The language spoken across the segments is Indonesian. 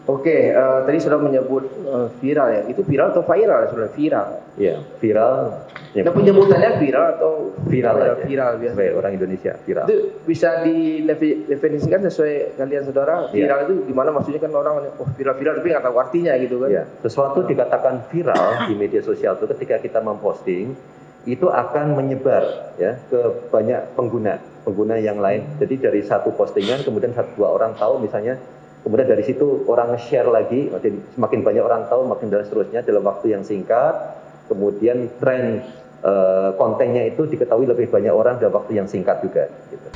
Oke, tadi sudah menyebut viral ya. Itu viral atau viral? Sudah viral. Iya, viral. Nah, penyebutannya viral atau viral aja. Viral biasa. Sebagai orang Indonesia, viral. Itu bisa didefinisikan sesuai kalian saudara. Viral itu gimana? Maksudnya kan orang viral-viral tapi nggak tahu artinya gitu kan? Iya, sesuatu dikatakan viral di media sosial itu ketika kita memposting itu akan menyebar ya ke banyak pengguna yang lain. Jadi dari satu postingan kemudian dua orang tahu misalnya. Kemudian dari situ orang share lagi, semakin banyak orang tahu, makin dan seterusnya dalam waktu yang singkat. Kemudian tren kontennya itu diketahui lebih banyak orang dalam waktu yang singkat juga. Gitu.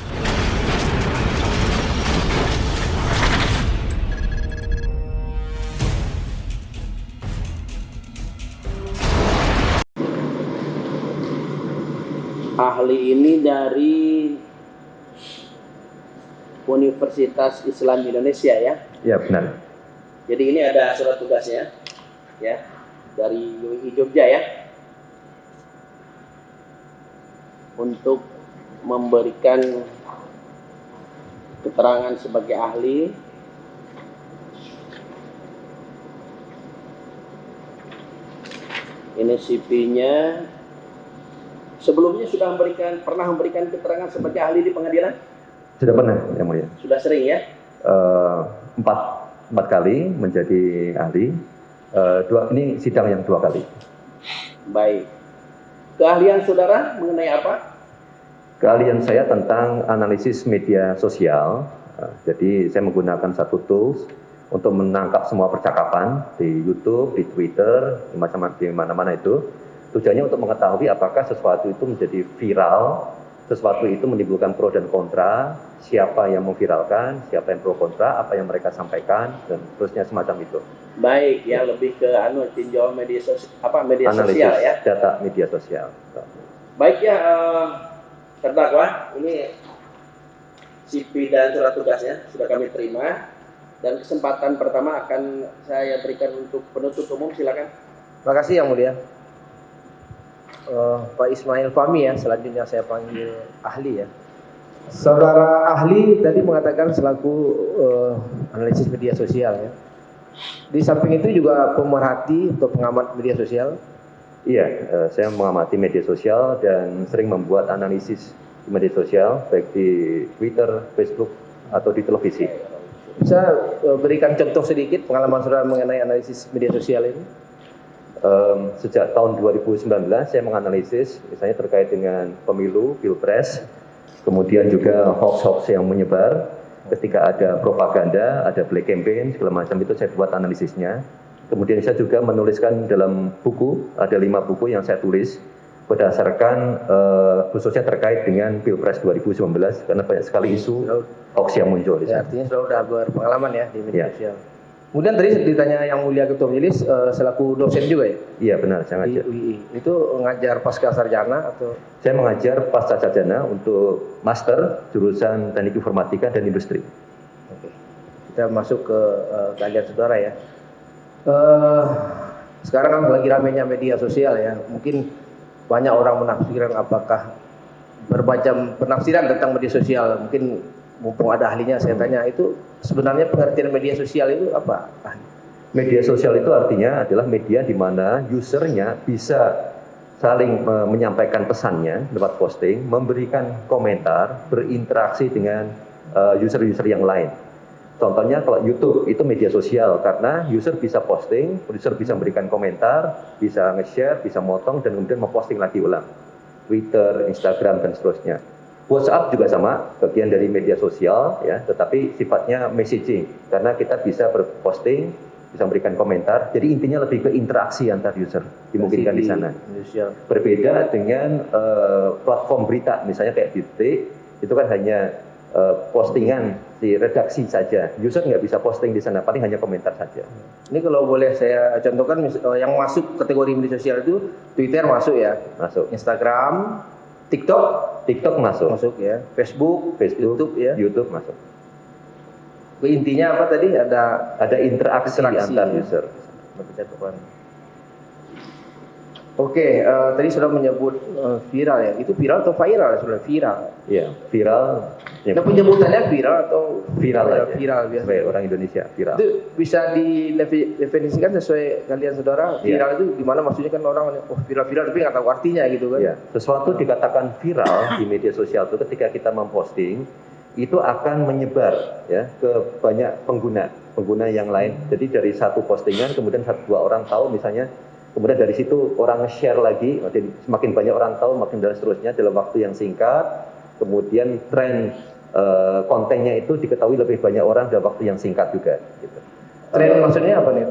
Ahli ini dari Universitas Islam Indonesia ya? Ya benar. Jadi ini ada surat tugasnya ya dari UII Jogja ya untuk memberikan keterangan sebagai ahli ini CV-nya. Sebelumnya pernah memberikan keterangan sebagai ahli di pengadilan? Sudah pernah, Yang Mulia. Sudah sering ya? Empat kali menjadi ahli. Ini sidang yang 2 kali. Baik. Keahlian saudara mengenai apa? Keahlian saya tentang analisis media sosial. Jadi saya menggunakan satu tools untuk menangkap semua percakapan di YouTube, di Twitter, di mana-mana itu. Tujuannya untuk mengetahui apakah sesuatu itu menjadi viral, sesuatu itu menimbulkan pro dan kontra, siapa yang memviralkan, siapa yang pro kontra, apa yang mereka sampaikan, dan terusnya semacam itu. Baik, ya lebih ke tinjauan media sosial ya. Data media sosial. Baik ya, terdakwa, ini CV dan surat tugasnya sudah kami terima, dan kesempatan pertama akan saya berikan untuk penuntut umum, silakan. Terima kasih Yang Mulia. Pak Ismail Fahmi ya, selanjutnya saya panggil ahli ya. Saudara ahli tadi mengatakan selaku analisis media sosial ya. Di samping itu juga pemerhati atau pengamat media sosial. Iya, saya mengamati media sosial dan sering membuat analisis di media sosial, baik di Twitter, Facebook, atau di televisi. Bisa berikan contoh sedikit pengalaman saudara mengenai analisis media sosial ini? Sejak tahun 2019 saya menganalisis misalnya terkait dengan pemilu, pilpres, kemudian juga hoax-hoax yang menyebar. Ketika ada propaganda, ada black campaign, segala macam itu saya buat analisisnya. Kemudian saya juga menuliskan dalam buku, ada 5 buku yang saya tulis berdasarkan khususnya terkait dengan pilpres 2019 karena banyak sekali isu hoax yang muncul di sana. Artinya sudah berpengalaman ya di media sosial. Kemudian tadi ditanya Yang Mulia Ketua Majelis selaku dosen juga ya? Iya benar, saya ngajar. Di UII. Itu mengajar pasca sarjana atau? Saya mengajar pasca sarjana untuk master jurusan Teknik Informatika dan Industri. Oke. Kita masuk ke kalian saudara ya. Sekarang kan lagi ramainya media sosial ya. Mungkin banyak orang menafsirkan apakah berbagai penafsiran tentang media sosial. Mungkin mumpung ada ahlinya saya tanya, itu sebenarnya pengertian media sosial itu apa? Media sosial itu artinya adalah media di mana usernya bisa saling menyampaikan pesannya lewat posting, memberikan komentar, berinteraksi dengan user-user yang lain. Contohnya kalau YouTube itu media sosial karena user bisa posting, user bisa memberikan komentar, bisa nge-share, bisa motong dan kemudian memposting lagi ulang. Twitter, Instagram dan seterusnya. WhatsApp juga sama, bagian dari media sosial ya, tetapi sifatnya messaging karena kita bisa berposting, bisa memberikan komentar. Jadi intinya lebih ke interaksi antar user dimungkinkan di sana. Berbeda dengan platform berita, misalnya kayak di Detik, itu kan hanya postingan di redaksi saja. User nggak bisa posting di sana, paling hanya komentar saja. Ini kalau boleh saya contohkan, yang masuk kategori media sosial itu Twitter masuk ya, masuk. Instagram, TikTok masuk ya, Facebook, YouTube ya, YouTube masuk. Intinya apa tadi? Ada interaksi antar user. Oke, tadi sudah menyebut viral ya. Itu viral atau viral? Sudah viral. Ya, viral. Ya, Nah, penyebutannya viral atau viral aja. Viral biasa. Sebagai orang Indonesia, viral. Itu bisa didefinisikan sesuai kalian saudara. Viral itu gimana? Maksudnya kan orang viral-viral tapi nggak tahu artinya gitu kan? Ya, sesuatu dikatakan viral di media sosial itu ketika kita memposting itu akan menyebar ya ke banyak pengguna yang lain. Jadi dari satu postingan kemudian dua orang tahu misalnya. Kemudian dari situ orang share lagi, semakin banyak orang tahu, makin dan seterusnya dalam waktu yang singkat. Kemudian tren kontennya itu diketahui lebih banyak orang dalam waktu yang singkat juga. Gitu. Tren maksudnya apa nih?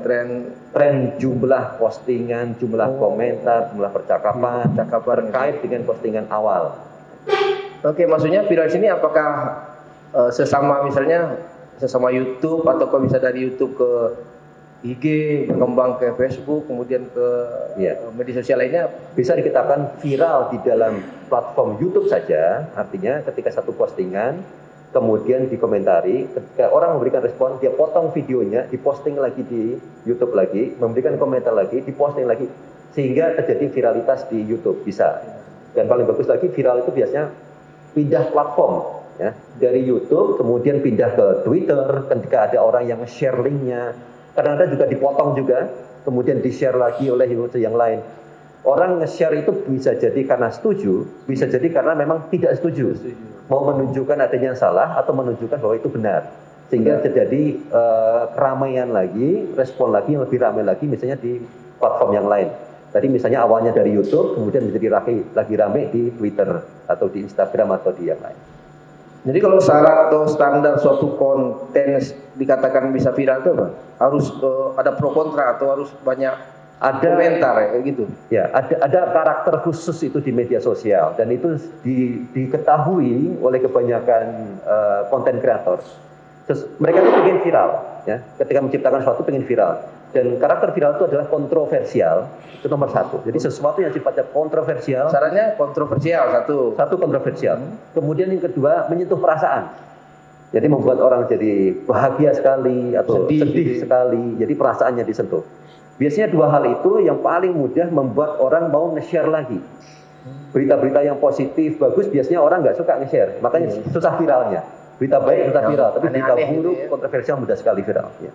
Tren jumlah postingan, jumlah komentar, jumlah percakapan terkait dengan postingan awal. Oke, maksudnya viral sini apakah sesama misalnya sesama YouTube atau kalau bisa dari YouTube ke IG, berkembang ke Facebook, kemudian ke media sosial lainnya? Bisa dikatakan viral di dalam platform YouTube saja, artinya ketika satu postingan, kemudian dikomentari, ketika orang memberikan respon, dia potong videonya, diposting lagi di YouTube lagi, memberikan komentar lagi, diposting lagi, sehingga terjadi viralitas di YouTube, bisa. Dan paling bagus lagi, viral itu biasanya pindah platform, ya, dari YouTube, kemudian pindah ke Twitter, ketika ada orang yang share linknya, kadang-kadang juga dipotong juga, kemudian di-share lagi oleh user yang lain. Orang nge-share itu bisa jadi karena setuju, bisa jadi karena memang tidak setuju. Mau menunjukkan adanya salah atau menunjukkan bahwa itu benar. Sehingga terjadi keramaian lagi, respon lagi yang lebih ramai lagi misalnya di platform yang lain. Tadi misalnya awalnya dari YouTube, kemudian menjadi lagi ramai di Twitter atau di Instagram atau di yang lain. Jadi kalau syarat atau standar suatu konten dikatakan bisa viral itu apa? Harus ada pro kontra atau harus banyak komentar ya gitu? Ya, ada karakter khusus itu di media sosial dan itu diketahui oleh kebanyakan konten kreator. Mereka itu ingin viral, ya. Ketika menciptakan sesuatu ingin viral. Dan karakter viral itu adalah kontroversial, itu nomor satu. Jadi sesuatu yang sifatnya kontroversial. Syaratnya kontroversial satu kontroversial. Kemudian yang kedua menyentuh perasaan. Jadi membuat orang jadi bahagia sekali atau sedih sekali. Jadi perasaannya disentuh. Biasanya dua hal itu yang paling mudah membuat orang mau nge-share lagi. Berita-berita yang positif, bagus biasanya orang nggak suka nge-share. Makanya susah viralnya. Berita baik susah viral, tapi berita buruk, kontroversial mudah sekali viral. Ya.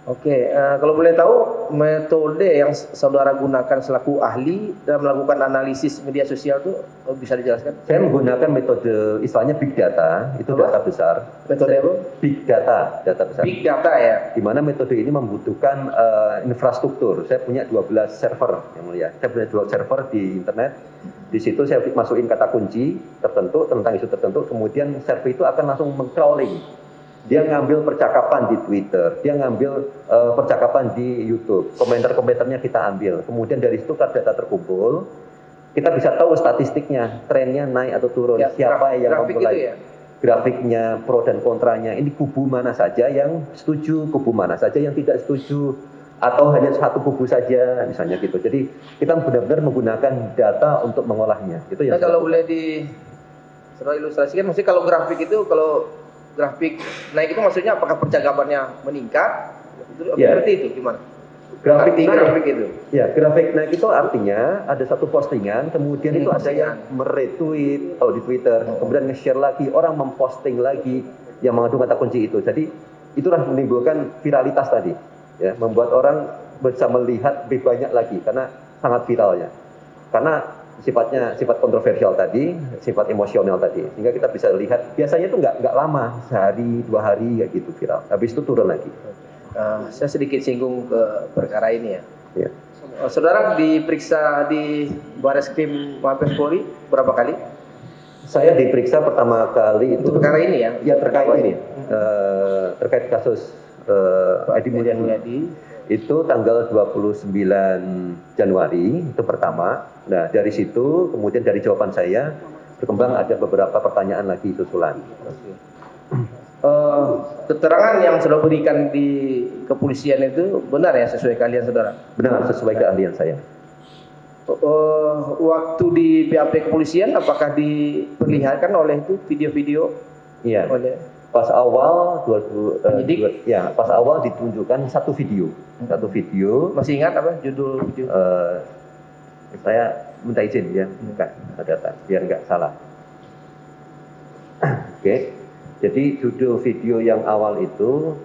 Oke, kalau boleh tahu metode yang saudara gunakan selaku ahli dalam melakukan analisis media sosial itu bisa dijelaskan? Saya menggunakan metode istilahnya big data, itu data besar. Metode apa? Big data, data besar. Big data ya. Di mana metode ini membutuhkan infrastruktur. Saya punya 12 server yang mulia. Saya punya 12 server di internet. Di situ saya masukin kata kunci tertentu tentang isu tertentu, kemudian server itu akan langsung meng-crawling. Dia ngambil percakapan di Twitter, dia ngambil percakapan di YouTube, komentar-komentarnya kita ambil. Kemudian dari situ data terkumpul, kita bisa tahu statistiknya, trennya naik atau turun, ya, siapa yang memulai. Grafiknya, pro dan kontranya, ini kubu mana saja yang setuju, kubu mana saja yang tidak setuju, atau hanya satu kubu saja, misalnya gitu. Jadi kita benar-benar menggunakan data untuk mengolahnya. Itu yang kalau boleh ilustrasikan, maksudnya kalau grafik itu, kalau grafik naik itu maksudnya apakah percakapannya meningkat? Seperti itu gimana? Grafik itu. Ya, grafik naik itu artinya ada satu postingan, kemudian itu ada yang meretweet kalau di Twitter, kemudian nge-share lagi, orang memposting lagi yang mengandung kata kunci itu. Jadi itulah menimbulkan viralitas tadi, ya, membuat orang bisa melihat lebih banyak lagi karena sangat viralnya. Karena sifat kontroversial tadi, sifat emosional tadi, sehingga kita bisa lihat biasanya itu nggak lama, sehari 2 hari kayak gitu viral, habis itu turun lagi. Saya sedikit singgung ke perkara ini ya. Ya. Saudara diperiksa di Barreskrim Mabes Polri berapa kali? Saya diperiksa pertama kali itu perkara ini ya? Ya terkait ini, terkait kasus Edi Mulyadi. Itu tanggal 29 Januari itu pertama. Nah dari situ kemudian dari jawaban saya berkembang ada beberapa pertanyaan lagi susulan. Keterangan yang sudah berikan di kepolisian itu benar ya sesuai keahlian saudara? Benar sesuai keahlian saya. Waktu di BAP kepolisian apakah diperlihatkan oleh itu video-video? Iya. Pas awal pas awal ditunjukkan satu video. Masih ingat apa judul video? Saya minta izin ya, buka data biar nggak salah. Oke, jadi judul video yang awal itu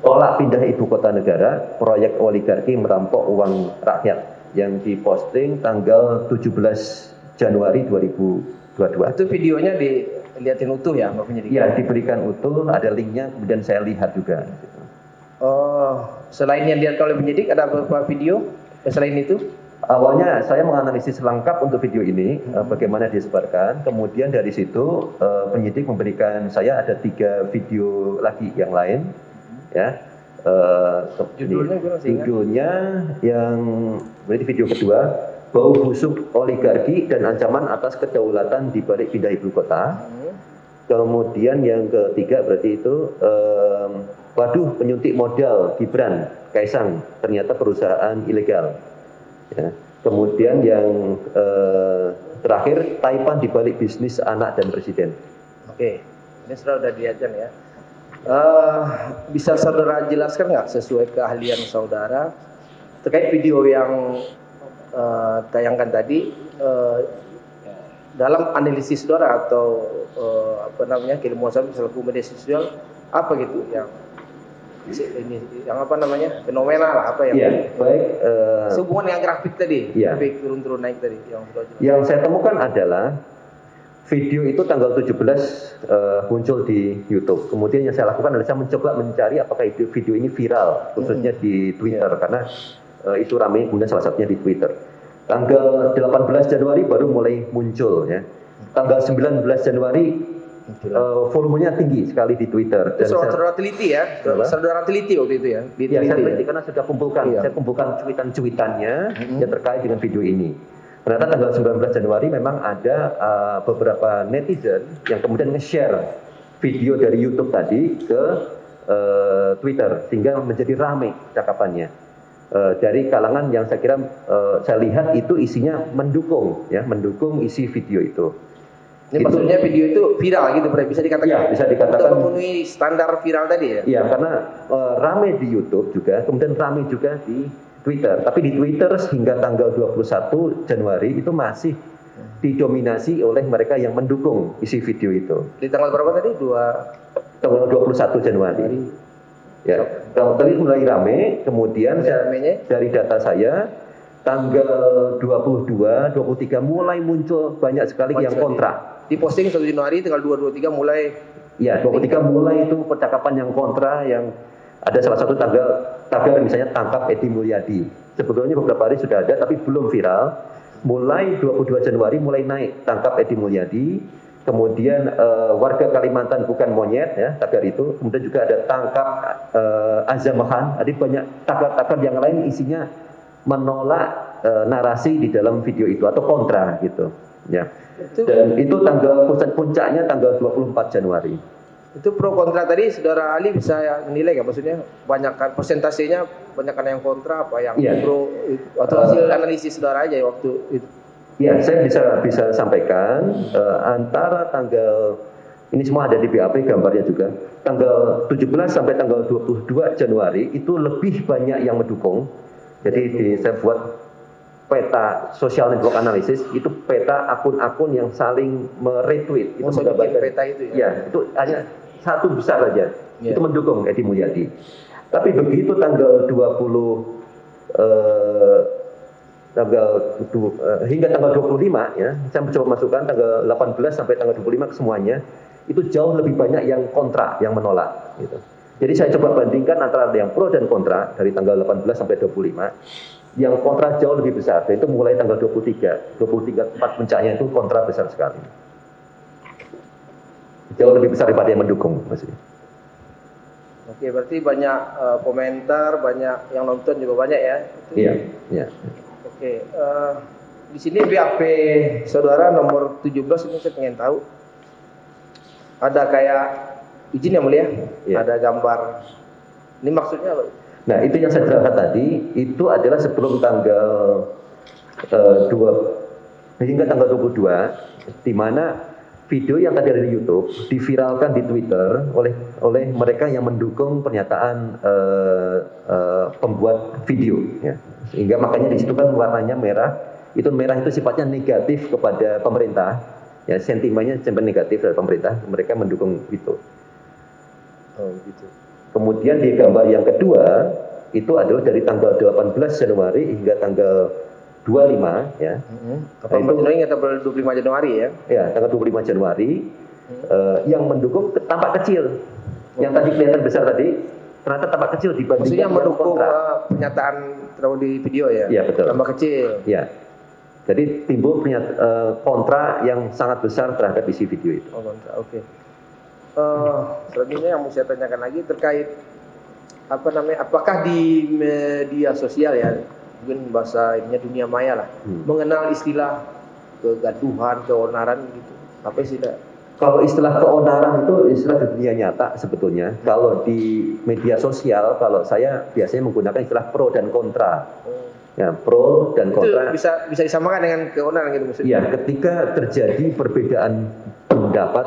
tolak pindah ibu kota negara, proyek oligarki merampok uang rakyat, yang diposting tanggal 17 Januari 2022. Itu videonya dilihatin utuh ya Mbak penyidik? Iya, diberikan utuh, ada linknya, kemudian saya lihat juga. Oh, selain yang dilihat oleh penyidik ada beberapa video selain itu? Awalnya saya menganalisis lengkap untuk video ini, bagaimana disebarkan. Kemudian dari situ penyidik memberikan saya ada 3 video lagi yang lain, ya. Judulnya yang berarti video kedua, bau busuk oligarki dan ancaman atas kedaulatan di balik pindah ibu kota. Kemudian yang ketiga berarti itu waduh penyuntik modal Gibran Kaisang ternyata perusahaan ilegal. Ya. Kemudian yang terakhir Taipan di balik bisnis anak dan presiden. Oke, ini sudah diajarkan ya. Bisa saudara jelaskan nggak sesuai keahlian saudara terkait video yang tayangkan tadi, dalam analisis saudara atau keilmuan saudara selaku media sosial apa gitu yang ini yang fenomena lah apa yang baik sehubungan dengan grafik tadi, grafik turun naik tadi yang saya temukan adalah video itu tanggal 17 muncul di YouTube. Kemudian yang saya lakukan adalah saya mencoba mencari apakah video ini viral, khususnya di Twitter, karena isu ramai kemudian salah satunya di Twitter. Tanggal 18 Januari baru mulai muncul ya. Tanggal 19 Januari volumenya tinggi sekali di Twitter. Dan saudara teliti ya, saudara teliti waktu itu ya? Iya, saya teliti karena sudah kumpulkan, saya kumpulkan cuitan-cuitannya yang terkait dengan video ini. Ternyata tanggal 19 Januari memang ada beberapa netizen yang kemudian nge-share video dari YouTube tadi ke Twitter sehingga menjadi ramai cakapannya. Dari kalangan yang saya kira saya lihat itu isinya mendukung isi video itu. Ini maksudnya video itu viral gitu, bisa dikatakan? Ya, bisa dikatakan. Untuk memenuhi standar viral tadi ya? Iya, karena ramai di YouTube juga, kemudian ramai juga di Twitter. Tapi di Twitter hingga tanggal 21 Januari itu masih didominasi oleh mereka yang mendukung isi video itu. Di tanggal berapa tadi? Tanggal 21 Januari. Ya, tadi mulai rame, kemudian dari data saya tanggal 22, 23 mulai muncul banyak sekali yang kontra. Di posting 1 Januari tanggal 2, 23 mulai. Ya, 23 mulai itu percakapan yang kontra, yang ada salah satu tagar misalnya tangkap Edi Mulyadi. Sebetulnya beberapa hari sudah ada tapi belum viral. Mulai 22 Januari mulai naik tangkap Edi Mulyadi. Kemudian warga Kalimantan bukan monyet ya, tagar itu. Kemudian juga ada tangkap Azamahan. Ada banyak tagar-tagar yang lain isinya menolak narasi di dalam video itu atau kontra gitu. Ya. Dan itu tanggal puncaknya tanggal 24 Januari. Itu pro kontra tadi saudara Ali bisa menilai nggak, maksudnya banyakkan persentasenya, banyakkan yang kontra apa yang pro atau hasil analisis saudara aja waktu itu? Ya, saya bisa sampaikan antara tanggal ini semua ada di BAP gambarnya juga, tanggal 17 sampai tanggal 22 Januari itu lebih banyak yang mendukung. Jadi saya buat peta social network analysis, itu peta akun-akun yang saling meretweet. Itu menggambarkan peta itu ya? Ya, itu hanya satu besar saja, itu mendukung Edi Mulyadi. Tapi begitu tanggal 20 hingga tanggal 25 ya, saya mencoba masukkan tanggal 18 sampai tanggal 25 ke semuanya, itu jauh lebih banyak yang kontra, yang menolak gitu. Jadi saya coba bandingkan antara yang pro dan kontra dari tanggal 18 sampai 25. Yang kontra jauh lebih besar, dan itu mulai tanggal 23 tempat puncaknya itu kontra besar sekali. Jauh lebih besar daripada yang mendukung maksudnya. Oke, berarti banyak komentar, banyak yang nonton juga banyak ya? Iya. Oke, di sini BAP saudara nomor 17 ini saya pengen tahu. Ada kayak izin yang mulia, ada gambar. Ini maksudnya apa? Nah, itu yang saya jelaskan tadi, itu adalah sebelum tanggal 2 hingga tanggal 22, di mana video yang tadi ada di YouTube diviralkan di Twitter oleh mereka yang mendukung pernyataan pembuat video, ya. Sehingga makanya di situ kan warnanya merah. Itu merah itu sifatnya negatif kepada pemerintah, ya, sentimennya negatif dari pemerintah. Mereka mendukung itu. Oh gitu. Kemudian di gambar yang kedua itu adalah dari tanggal 18 Januari hingga tanggal 25, ya. 18 Januari atau 25 Januari ya? Ya, tanggal 25 Januari. Yang mendukung tampak kecil. Yang tadi kelihatan besar tadi ternyata tampak kecil dibandingkan Maksudnya yang mendukung kontra. pernyataan terlalu di video ya? Iya, betul. Tambah kecil. Ya. Jadi timbul kontra yang sangat besar terhadap isi video itu. Oh, kontra. Oke. Selanjutnya yang mau saya tanyakan lagi terkait apa namanya? Apakah di media sosial ya, mungkin bahasa ininya dunia maya lah, mengenal istilah kegaduhan, keonaran gitu? Apa istilah? Kalau istilah keonaran itu istilah di dunia nyata sebetulnya. Kalau di media sosial, kalau saya biasanya menggunakan istilah pro dan kontra. Ya, pro dan kontra. Itu bisa disamakan dengan keonaran gitu maksudnya? Ya, ketika terjadi perbedaan pendapat.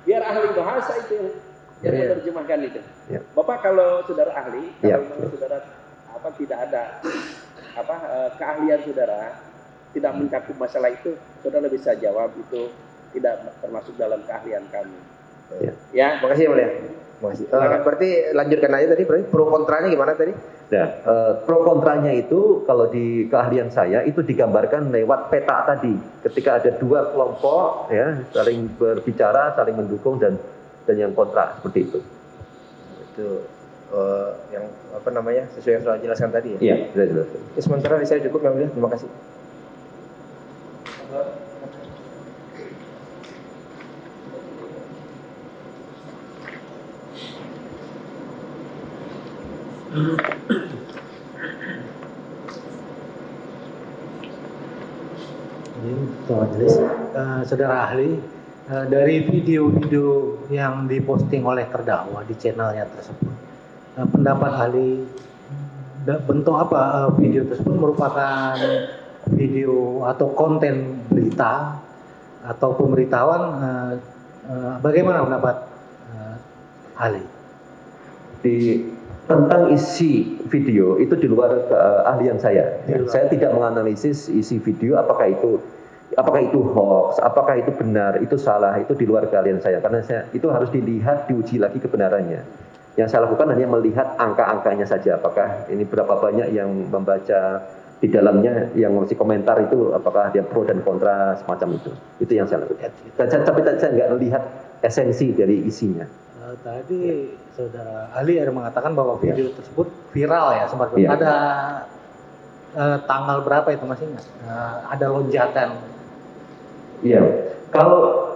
Biar ahli bahasa itu yang menerjemahkan itu. Ya. Bapak kalau saudara ahli, Ya. kalau saudara tidak ada keahlian saudara, tidak mencakup masalah itu, saudara bisa jawab itu tidak termasuk dalam keahlian kami. Ya. Makasih ya Mulia. Makasih. Berarti lanjutkan aja tadi, berarti pro kontranya gimana tadi? Nah, pro kontranya itu kalau di keahlian saya itu digambarkan lewat peta tadi. Ketika ada dua kelompok, ya, saling berbicara, saling mendukung dan yang kontra seperti itu. Itu yang apa namanya sesuai yang sudah jelaskan tadi ya? Iya, sudah jelas. Sementara di saya cukup ya Mulia. Terima kasih. Majelis, saudara ahli, dari video-video yang diposting oleh terdakwa di channelnya tersebut, pendapat ahli bentuk apa video tersebut merupakan video atau konten berita atau pemberitahuan, bagaimana pendapat ahli? Tentang isi video itu di luar keahlian saya. Saya tidak menganalisis isi video apakah itu hoax, apakah itu benar, itu salah, itu di luar keahlian saya. Karena itu harus dilihat, diuji lagi kebenarannya. Yang saya lakukan hanya melihat angka-angkanya saja. Apakah ini berapa banyak yang membaca di dalamnya, yang ngasih komentar itu, apakah dia pro dan kontra semacam itu. Itu yang saya lakukan. Tapi saya nggak melihat esensi dari isinya. Tadi saudara ahli ada mengatakan bahwa video tersebut viral ya, sempat ada tanggal berapa itu masih ingat? Ada lonjakan. Iya, kalau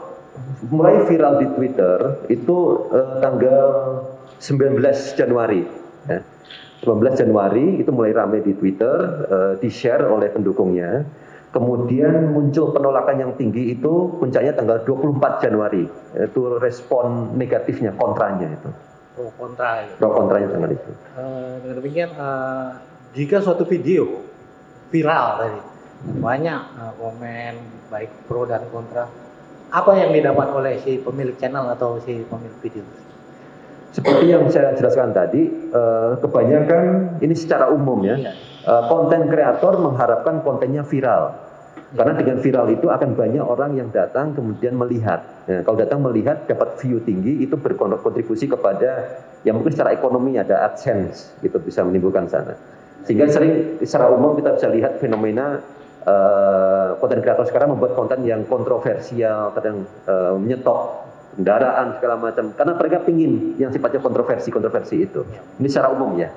mulai viral di Twitter itu tanggal 19 Januari. Ya. 19 Januari itu mulai ramai di Twitter, di-share oleh pendukungnya. Kemudian muncul penolakan yang tinggi itu puncaknya tanggal 24 Januari. Itu respon negatifnya, kontranya itu. Pro kontra. Pro kontranya tanggal itu. Dengan demikian, jika suatu video viral tadi, banyak komen baik pro dan kontra, apa yang didapat oleh si pemilik channel atau si pemilik video? Seperti yang saya jelaskan tadi, kebanyakan ini secara umum ya, konten kreator mengharapkan kontennya viral. Karena dengan viral itu akan banyak orang yang datang kemudian melihat. Nah, kalau datang melihat dapat view tinggi itu berkontribusi kepada yang mungkin secara ekonomi ada AdSense gitu, bisa menimbulkan sana. Sehingga sering secara umum kita bisa lihat fenomena konten kreator sekarang membuat konten yang kontroversial, kadang menyetop kendaraan segala macam. Karena mereka pingin yang sifatnya kontroversi itu. Ini secara umum ya.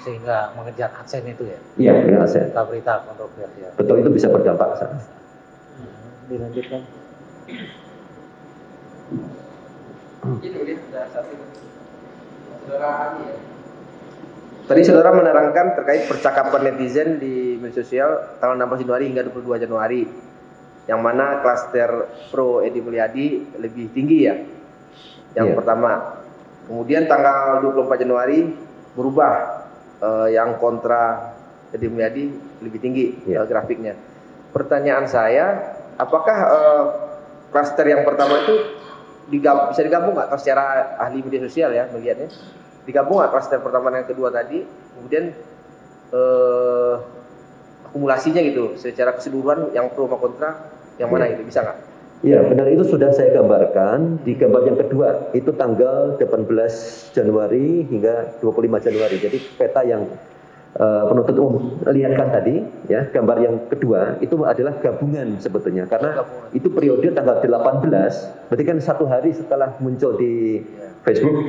Sehingga mengejar AdSense itu ya? Iya, dengan AdSense. Berita kontroversial. Betul, itu bisa berdampak ke sana. Dilanjutkan. Tadi saudara menerangkan terkait percakapan netizen di media sosial tanggal 16 Januari hingga 22 Januari, yang mana klaster pro Edi Mulyadi lebih tinggi ya, yang pertama. Kemudian tanggal 24 Januari berubah, yang kontra Edi Mulyadi lebih tinggi grafiknya. Pertanyaan saya, apakah klaster yang pertama itu bisa digabung nggak? Kalau secara ahli media sosial ya melihatnya, digabung nggak klaster pertama dan yang kedua tadi, kemudian akumulasinya gitu, secara keseluruhan yang pro sama kontra, yang mana itu bisa nggak? Ya, benar, itu sudah saya gambarkan di gambar yang kedua, itu tanggal 18 Januari hingga 25 Januari. Jadi peta yang penuntut umum lihatkan tadi, ya, gambar yang kedua itu adalah gabungan sebetulnya, karena itu periode tanggal 18, berarti kan 1 hari setelah muncul di Facebook,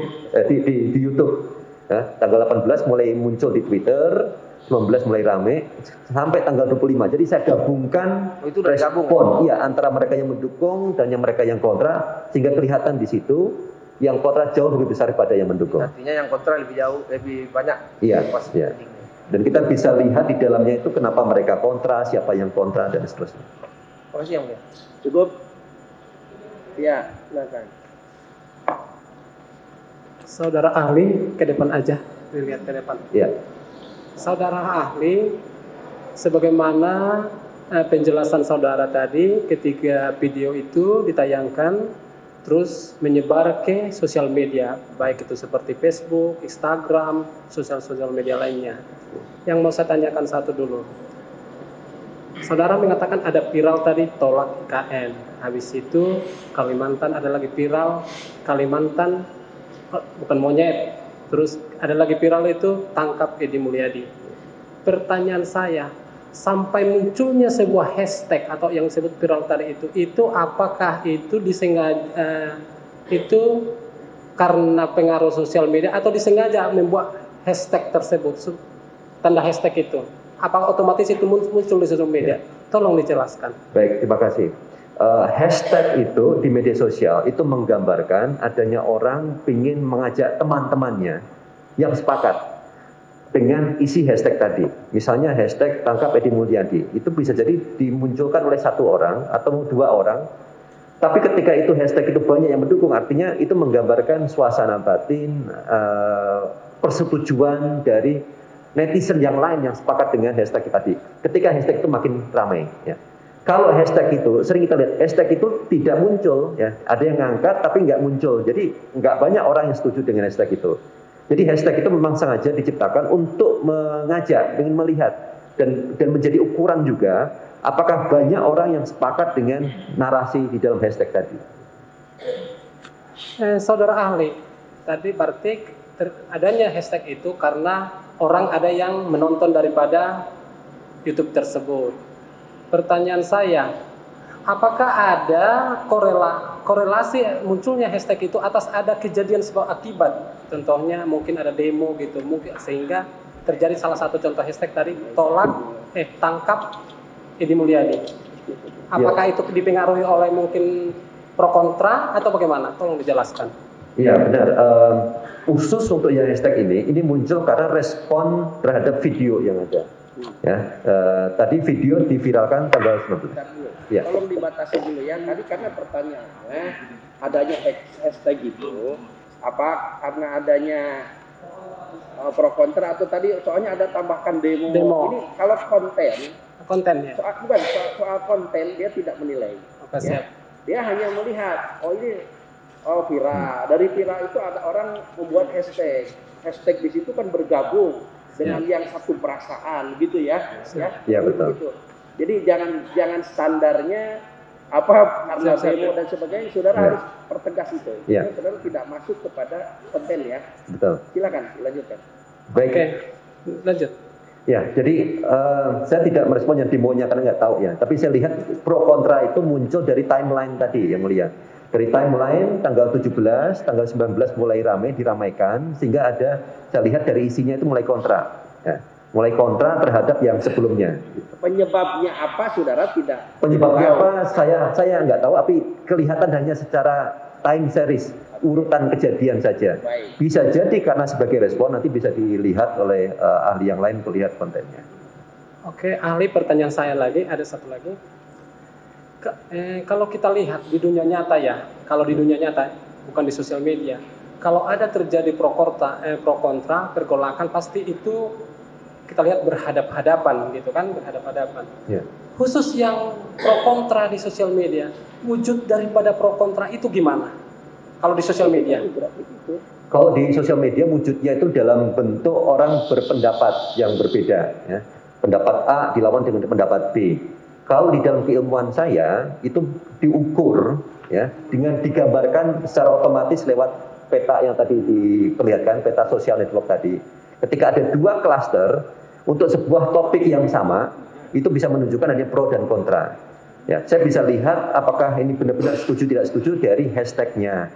di YouTube, ya, tanggal 18 mulai muncul di Twitter, 19 mulai rame sampai tanggal 25. Jadi saya gabungkan itu udah respon, iya, antara mereka yang mendukung dan yang mereka yang kontra, sehingga kelihatan di situ yang kontra jauh lebih besar daripada yang mendukung. Artinya yang kontra lebih banyak. Iya, iya. Dan kita bisa lihat di dalamnya itu kenapa mereka kontra, siapa yang kontra, dan seterusnya. Makasih yang mulia. Cukup? Ya, silakan. Saudara ahli, ke depan aja, dilihat ke depan. Iya. Saudara ahli, sebagaimana penjelasan saudara tadi ketika video itu ditayangkan terus menyebar ke sosial media, baik itu seperti Facebook, Instagram, sosial media lainnya. Yang mau saya tanyakan satu dulu. Saudara mengatakan ada viral tadi tolak IKN. Habis itu Kalimantan ada lagi viral Kalimantan bukan monyet. Terus ada lagi viral itu tangkap Edi Mulyadi. Pertanyaan saya, sampai munculnya sebuah hashtag atau yang disebut viral tadi itu apakah itu disengaja itu karena pengaruh sosial media atau disengaja membuat hashtag tersebut, tanda hashtag itu? Apakah otomatis itu muncul di sosial media? Tolong dijelaskan. Baik, terima kasih. Hashtag itu di media sosial itu menggambarkan adanya orang ingin mengajak teman-temannya yang sepakat dengan isi hashtag tadi. Misalnya hashtag tangkap Edi Mulyadi, itu bisa jadi dimunculkan oleh 1 orang atau 2 orang. Tapi ketika itu hashtag itu banyak yang mendukung, artinya itu menggambarkan suasana batin, persetujuan dari netizen yang lain yang sepakat dengan hashtag tadi. Ketika hashtag itu makin ramai, ya. Kalau hashtag itu, sering kita lihat hashtag itu tidak muncul, ya. Ada yang ngangkat tapi nggak muncul. Jadi nggak banyak orang yang setuju dengan hashtag itu. Jadi hashtag itu memang sengaja diciptakan untuk mengajak, ingin melihat dan menjadi ukuran juga apakah banyak orang yang sepakat dengan narasi di dalam hashtag tadi. Saudara ahli, tadi berarti adanya hashtag itu karena orang ada yang menonton daripada YouTube tersebut. Pertanyaan saya, apakah ada korelasi munculnya hashtag itu atas ada kejadian sebab akibat? Contohnya mungkin ada demo gitu, mungkin sehingga terjadi salah satu contoh hashtag tadi tangkap Edi Mulyadi. Apakah itu dipengaruhi oleh mungkin pro kontra atau bagaimana? Tolong dijelaskan. Iya, benar. Khusus untuk yang hashtag ini muncul karena respon terhadap video yang ada. Ya, tadi video diviralkan tanggal 19. Ya. Tolong dibatasi dulu ya. Tadi karena pertanyaannya adanya hashtag itu apa karena adanya pro kontra atau tadi soalnya ada tambahkan demo. Ini kalau kontennya. Soal konten dia tidak menilai. Ya. Dia hanya melihat viral. Dari viral itu ada orang membuat hashtag. Hashtag di situ kan bergabung dengan yang satu perasaan gitu ya. Ya, betul. Gitu. Jadi jangan standarnya karena demo dan sebagainya, saudara harus pertegas itu. Ya. Saudara tidak masuk kepada konten ya. Betul. Silakan lanjutkan. Baik. Oke, lanjut. Ya, jadi saya tidak merespon yang demonya karena nggak tahu ya. Tapi saya lihat pro kontra itu muncul dari timeline tadi yang mulia. Dari timeline tanggal 17, tanggal 19 mulai diramaikan sehingga saya lihat dari isinya itu mulai kontra. Ya, mulai kontra terhadap yang sebelumnya. Penyebabnya apa, saudara tidak? Penyebabnya apa? Saya nggak tahu, tapi kelihatan hanya secara time series, urutan kejadian saja. Baik. Bisa jadi karena sebagai respon nanti bisa dilihat oleh ahli yang lain melihat kontennya. Oke, ahli, pertanyaan saya lagi, ada satu lagi. Kalau kita lihat di dunia nyata ya, kalau di dunia nyata bukan di sosial media, kalau ada terjadi pro kontra, pergolakan pasti itu kita lihat berhadap-hadapan gitu kan, berhadap-hadapan. Yeah. khusus yang pro kontra di sosial media, wujud daripada pro kontra itu gimana? Kalau di sosial media? Kalau di sosial media wujudnya itu dalam bentuk orang berpendapat yang berbeda, ya. Pendapat A dilawan dengan pendapat B. Kalau di dalam keilmuan saya itu diukur, ya, dengan digambarkan secara otomatis lewat peta yang tadi diperlihatkan, peta social network tadi. Ketika ada dua klaster untuk sebuah topik yang sama, itu bisa menunjukkan adanya pro dan kontra. Ya, saya bisa lihat apakah ini benar-benar setuju tidak setuju dari hashtagnya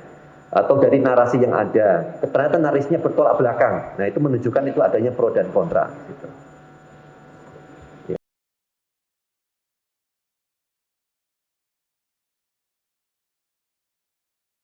atau dari narasi yang ada. Ternyata narasinya bertolak belakang. Nah, itu menunjukkan itu adanya pro dan kontra. Gitu.